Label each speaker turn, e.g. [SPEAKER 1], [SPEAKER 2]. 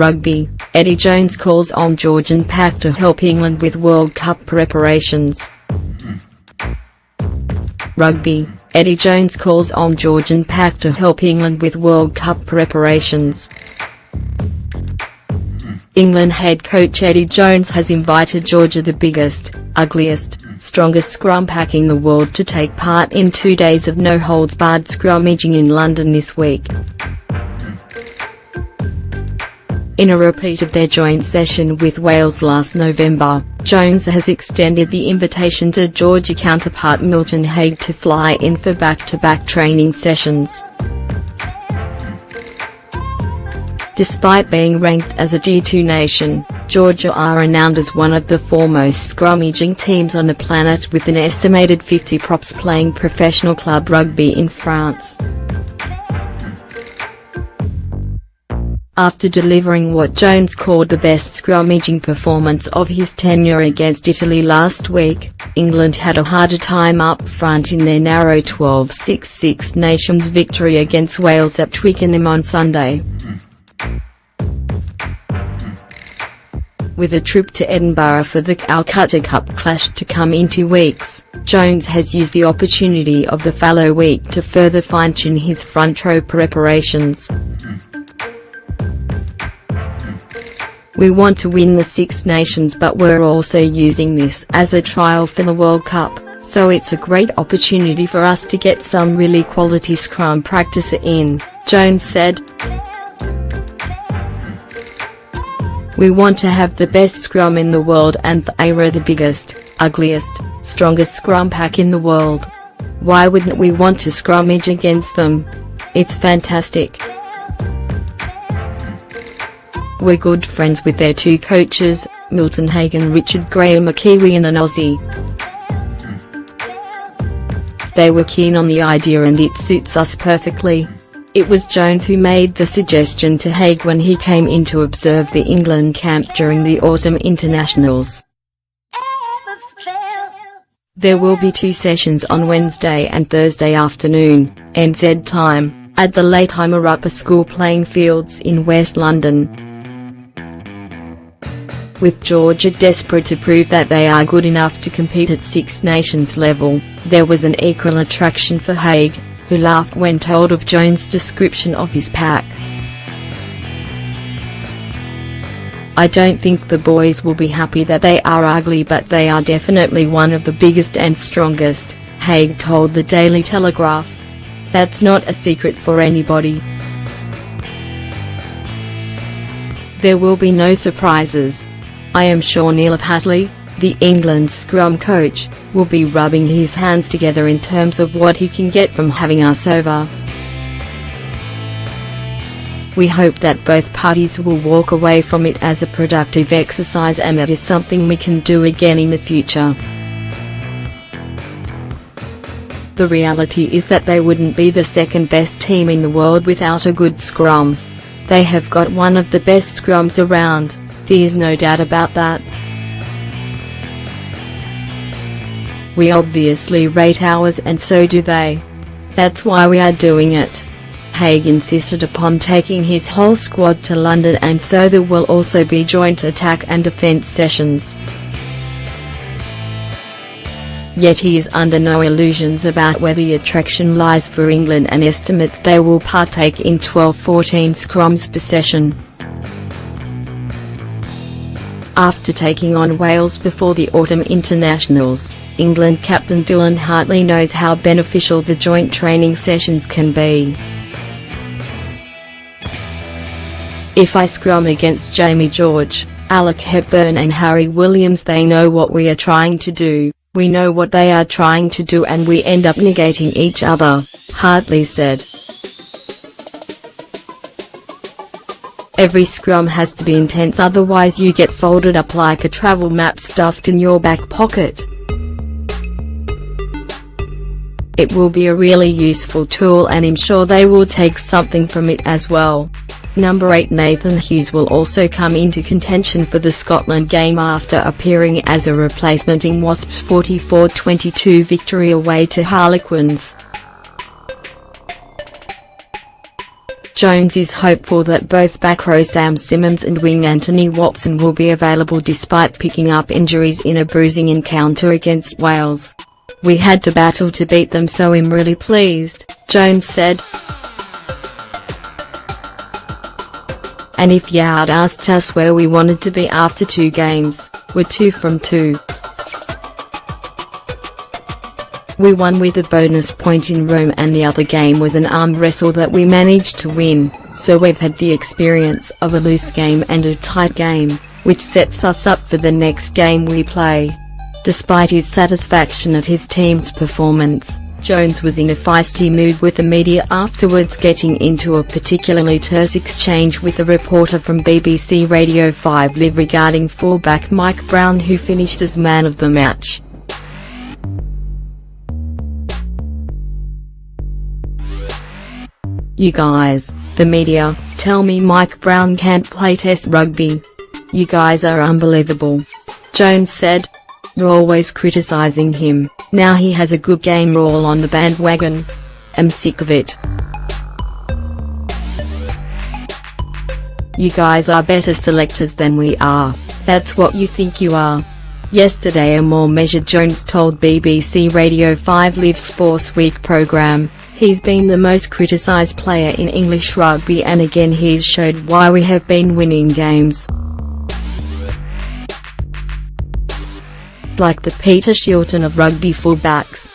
[SPEAKER 1] Rugby, Eddie Jones calls on Georgian pack to help England with World Cup preparations. Rugby, Eddie Jones calls on Georgian pack to help England with World Cup preparations. England head coach Eddie Jones has invited Georgia, the biggest, ugliest, strongest scrum pack in the world, to take part in 2 days of no-holds-barred scrummaging in London this week. In a repeat of their joint session with Wales last November, Jones has extended the invitation to Georgia counterpart Milton Haig to fly in for back-to-back training sessions. Despite being ranked as a G2 nation, Georgia are renowned as one of the foremost scrummaging teams on the planet, with an estimated 50 props playing professional club rugby in France. After delivering what Jones called the best scrummaging performance of his tenure against Italy last week, England had a harder time up front in their narrow 12-6 Six Nations victory against Wales at Twickenham on Sunday. With a trip to Edinburgh for the Calcutta Cup clash to come in 2 weeks, Jones has used the opportunity of the fallow week to further fine-tune his front row preparations. "We want to win the Six Nations, but we're also using this as a trial for the World Cup, so it's a great opportunity for us to get some really quality scrum practice in," Jones said. "We want to have the best scrum in the world, and they were the biggest, ugliest, strongest scrum pack in the world. Why wouldn't we want to scrummage against them? It's fantastic. We're good friends with their 2 coaches, Milton Haig and Richard Graham, a Kiwi and an Aussie. They were keen on the idea and it suits us perfectly." It was Jones who made the suggestion to Haig when he came in to observe the England camp during the autumn internationals. There will be 2 sessions on Wednesday and Thursday afternoon, NZ time, at the Latymer Upper School playing fields in West London. With Georgia desperate to prove that they are good enough to compete at Six Nations level, there was an equal attraction for Haig, who laughed when told of Jones' description of his pack. "I don't think the boys will be happy that they are ugly, but they are definitely one of the biggest and strongest," Haig told the Daily Telegraph. "That's not a secret for anybody. There will be no surprises. I am sure Neil Hatley, the England scrum coach, will be rubbing his hands together in terms of what he can get from having us over. We hope that both parties will walk away from it as a productive exercise, and it is something we can do again in the future. The reality is that they wouldn't be the second best team in the world without a good scrum. They have got one of the best scrums around, there's no doubt about that. We obviously rate ours, and so do they. That's why we are doing it." Haig insisted upon taking his whole squad to London, and so there will also be joint attack and defence sessions. Yet he is under no illusions about where the attraction lies for England, and estimates they will partake in 12-14 scrums per session. After taking on Wales before the autumn internationals, England captain Dylan Hartley knows how beneficial the joint training sessions can be. "If I scrum against Jamie George, Alec Hepburn and Harry Williams, they know what we are trying to do, we know what they are trying to do, and we end up negating each other," Hartley said. "Every scrum has to be intense, otherwise you get folded up like a travel map stuffed in your back pocket. It will be a really useful tool, and I'm sure they will take something from it as well." Number 8 Nathan Hughes will also come into contention for the Scotland game after appearing as a replacement in Wasps' 44-22 victory away to Harlequins. Jones is hopeful that both back row Sam Simmonds and wing Anthony Watson will be available despite picking up injuries in a bruising encounter against Wales. "We had to battle to beat them, so I'm really pleased," Jones said. "And if you had asked us where we wanted to be after 2 games, we're 2 from 2. We won with a bonus point in Rome and the other game was an arm wrestle that we managed to win, so we've had the experience of a loose game and a tight game, which sets us up for the next game we play." Despite his satisfaction at his team's performance, Jones was in a feisty mood with the media afterwards, getting into a particularly terse exchange with a reporter from BBC Radio 5 Live regarding fullback Mike Brown, who finished as man of the match. "You guys, the media, tell me Mike Brown can't play Test rugby. You guys are unbelievable," Jones said. "You're always criticising him, now he has a good game, we're all on the bandwagon. I'm sick of it. You guys are better selectors than we are, that's what you think you are." Yesterday, a more measured Jones told BBC Radio 5 Live's Sports Week programme, "He's been the most criticised player in English rugby, and again he's showed why we have been winning games. Like the Peter Shilton of rugby fullbacks."